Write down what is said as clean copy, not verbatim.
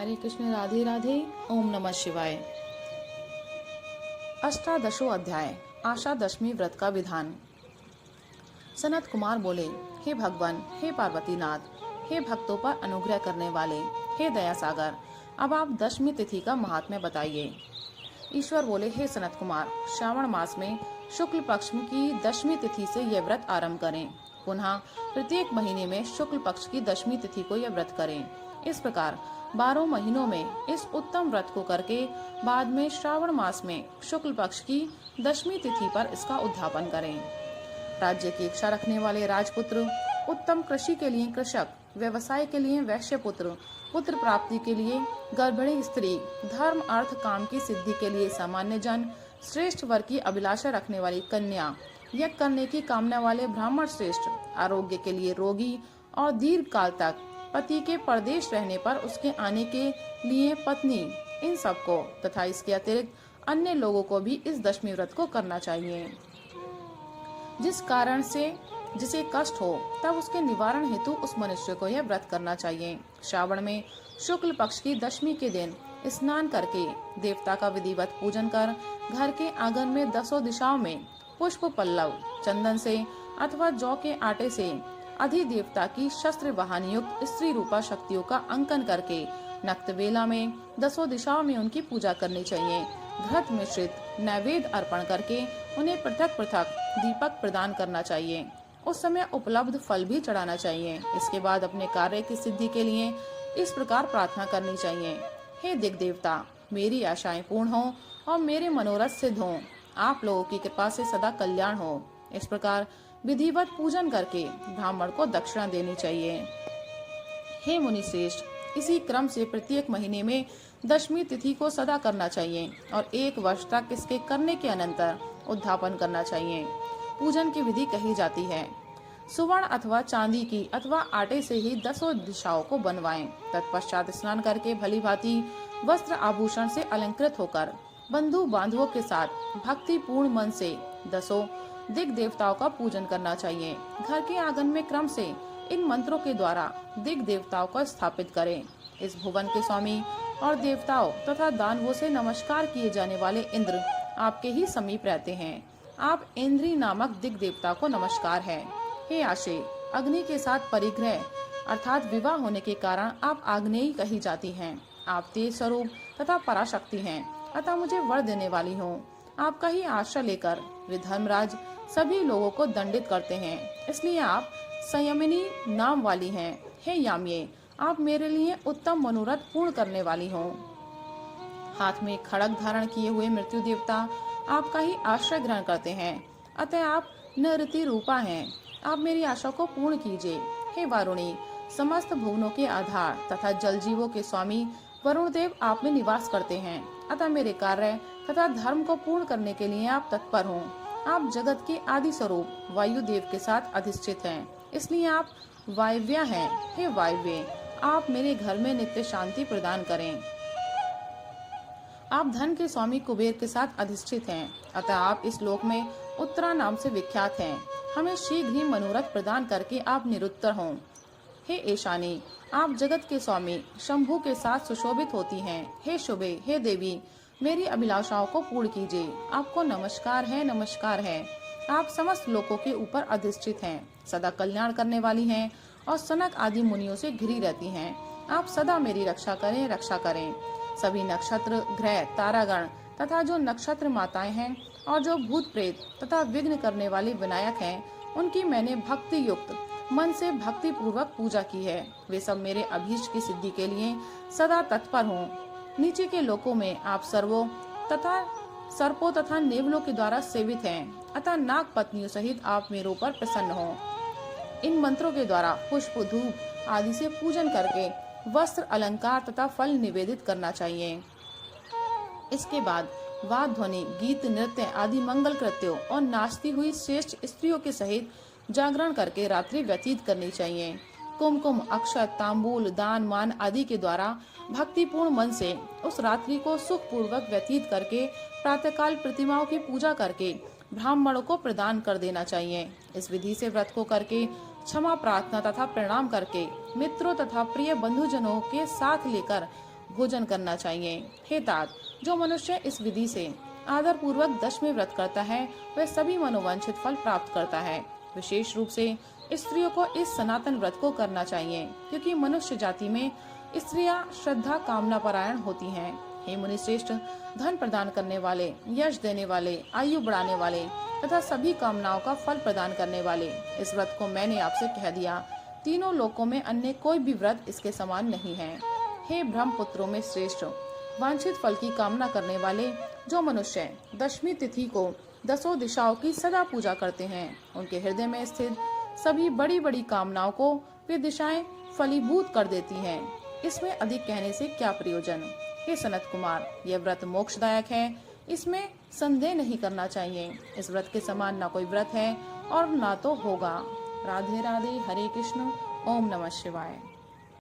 हरे कृष्ण, राधे राधे। ओम नमः शिवाय। अष्टादशो अध्याय, आशा दशमी व्रत का विधान। सनत कुमार बोले, हे भगवान, हे पार्वतीनाथ, हे भक्तों पर अनुग्रह करने वाले, हे दया सागर, अब आप दशमी तिथि का महात्म्य बताइए। ईश्वर बोले, हे सनत कुमार, श्रावण मास में शुक्ल पक्ष की दशमी तिथि से यह व्रत आरंभ करें। पुनः प्रत्येक महीने में शुक्ल पक्ष की दशमी तिथि को यह व्रत करें। इस प्रकार 12 महीनों में इस उत्तम व्रत को करके बाद में श्रावण मास में शुक्ल पक्ष की दशमी तिथि पर इसका उद्यापन करें। राज्य की इच्छा रखने वाले राजपुत्र, उत्तम कृषि के लिए कृषक, व्यवसाय के लिए वैश्य पुत्र, पुत्र प्राप्ति के लिए गर्भिणी स्त्री, धर्म अर्थ काम की सिद्धि के लिए सामान्य जन, श्रेष्ठ वर की अभिलाषा रखने वाली कन्या, यज्ञ करने की कामना वाले ब्राह्मण श्रेष्ठ, आरोग्य के लिए रोगी और दीर्घ काल तक पति के परदेश रहने पर उसके आने के लिए पत्नी, इन सबको तथा इसके अतिरिक्त अन्य लोगों को भी इस दशमी व्रत को करना चाहिए। जिस कारण से जिसे कष्ट हो तब उसके निवारण हेतु उस मनुष्य को यह व्रत करना चाहिए। श्रावण में शुक्ल पक्ष की दशमी के दिन स्नान करके देवता का विधिवत पूजन कर घर के आंगन में 10 दिशाओं में पुष्प पल्लव चंदन से अथवा जौ के आटे से अधिदेवता की शस्त्र वाहन युक्त स्त्री रूपा शक्तियों का अंकन करके नक्त वेला में 10 दिशाओं में उनकी पूजा करनी चाहिए। घृत मिश्रित नैवेद्य अर्पण करके उन्हें पृथक पृथक दीपक प्रदान करना चाहिए। उस समय उपलब्ध फल भी चढ़ाना चाहिए। इसके बाद अपने कार्य की सिद्धि के लिए इस प्रकार प्रार्थना करनी चाहिए, हे दिग देवता, मेरी आशाएं पूर्ण हो और मेरे मनोरथ सिद्ध हों। आप लोगों की कृपा से सदा कल्याण हो। इस प्रकार विधिवत पूजन करके ब्राह्मण को दक्षिणा देनी चाहिए। हे मुनि श्रेष्ठ, इसी क्रम से प्रत्येक महीने में दशमी तिथि को सदा करना चाहिए और 1 वर्ष तक इसके करने के अनंतर उद्यापन करना चाहिए। पूजन की विधि कही जाती है, सुवर्ण अथवा चांदी की अथवा आटे से ही 10 दिशाओं को बनवाएं। तत्पश्चात स्नान करके भली भांति वस्त्र आभूषण से अलंकृत होकर बंधु बांधवों के साथ भक्ति पूर्ण मन से 10 दिग देवताओं का पूजन करना चाहिए। घर के आंगन में क्रम से इन मंत्रों के द्वारा दिग देवताओं को स्थापित करें। इस भुवन के स्वामी और देवताओं तथा दानवों से नमस्कार किए जाने वाले इंद्र आपके ही समीप रहते हैं। आप इंद्री नामक दिग देवता को नमस्कार है। हे आशे, अग्नि के साथ परिग्रह अर्थात विवाह होने के कारण आप आग्नेयी कही जाती हैं। आप तेज स्वरूप तथा पराशक्ति हैं, अतः मुझे वर देने वाली हो। आपका ही आश्रय लेकर वे धर्मराज सभी लोगों को दंडित करते हैं, इसलिए आप संयमिनी नाम वाली हैं। हे याम्ये, आप मेरे लिए उत्तम मनोरथ पूर्ण करने वाली हो। हाथ में खड़ग धारण किए हुए मृत्यु देवता आपका ही आश्रय ग्रहण करते हैं, अतः आप नृति रूपा हैं। आप मेरी आशा को पूर्ण कीजिए। हे वारुणी, समस्त भुवनों के आधार तथा जल जीवों के स्वामी वरुण देव आप में निवास करते हैं, अतः मेरे कार्य तथा धर्म को पूर्ण करने के लिए आप तत्पर हों। आप जगत के आदि स्वरूप वायु देव के साथ अधिष्ठित हैं, इसलिए आप वायव्या हैं। हे वायव्य, आप मेरे घर में नित्य शांति प्रदान करें। आप धन के स्वामी कुबेर के साथ अधिष्ठित हैं, अतः आप इस लोक में उत्तरा नाम से विख्यात हैं। हमें शीघ्र ही मनोरथ प्रदान करके आप निरुत्तर हों। हे ईशानी, आप जगत के स्वामी शंभु के साथ सुशोभित होती हैं। हे शुभे, हे देवी, मेरी अभिलाषाओं को पूर्ण कीजिए। आपको नमस्कार है, नमस्कार है। आप समस्त लोकों के ऊपर अधिष्ठित हैं, सदा कल्याण करने वाली हैं और सनक आदि मुनियों से घिरी रहती हैं। आप सदा मेरी रक्षा करें, रक्षा करें। सभी नक्षत्र, ग्रह, तारागण तथा जो नक्षत्र माताएं हैं और जो भूत प्रेत तथा विघ्न करने वाले विनायक हैं, उनकी मैंने भक्ति युक्त मन से भक्ति पूर्वक पूजा की है। वे सब मेरे अभीष्ट की सिद्धि के लिए सदा तत्पर हों। नीचे के लोकों में आप सर्पों तथा नेवलों के द्वारा सेवित हैं, अतः नाग पत्नियों सहित आप मेरे ऊपर प्रसन्न हो। इन मंत्रों के द्वारा पुष्प, धूप आदि से पूजन करके वस्त्र, अलंकार तथा फल निवेदित करना चाहिए। इसके बाद वाद ध्वनि, गीत, नृत्य आदि मंगल कृत्यों और नाचती हुई श्रेष्ठ स्त्रियों के सहित जागरण करके रात्रि व्यतीत करनी चाहिए। कुमकुम, अक्षत, तांबूल, दान, मान आदि के द्वारा भक्तिपूर्ण मन से उस रात्रि को सुख पूर्वक व्यतीत करके प्रातःकाल प्रतिमाओं की पूजा करके ब्राह्मणों को प्रदान कर देना चाहिए। इस विधि से व्रत को करके क्षमा प्रार्थना तथा प्रणाम करके मित्रों तथा प्रिय बंधुजनों के साथ लेकर भोजन करना चाहिए। हे तात, जो मनुष्य इस विधि से आदर पूर्वक दशमी व्रत करता है वह सभी मनोवांछित फल प्राप्त करता है। विशेष रूप से स्त्रियों को इस सनातन व्रत को करना चाहिए, क्योंकि मनुष्य जाति में स्त्रियां श्रद्धा कामना परायण होती हैं। हे मुनि श्रेष्ठ, धन प्रदान करने वाले, यश देने वाले, आयु बढ़ाने वाले तथा सभी कामनाओं का फल प्रदान करने वाले, इस व्रत को मैंने आपसे कह दिया। तीनों लोकों में अन्य कोई भी व्रत इसके समान नहीं है। हे ब्रह्मपुत्रों में श्रेष्ठ, वांछित फल की कामना करने वाले जो मनुष्य दशमी तिथि को दसों दिशाओं की सदा पूजा करते हैं, उनके हृदय में स्थित सभी बड़ी बड़ी कामनाओं को वे दिशाएं फलीभूत कर देती हैं। इसमें अधिक कहने से क्या प्रयोजन। हे सनत कुमार, यह व्रत मोक्षदायक है, इसमें संदेह नहीं करना चाहिए। इस व्रत के समान ना कोई व्रत है और ना तो होगा। राधे राधे, हरे कृष्ण, ओम नमः शिवाय।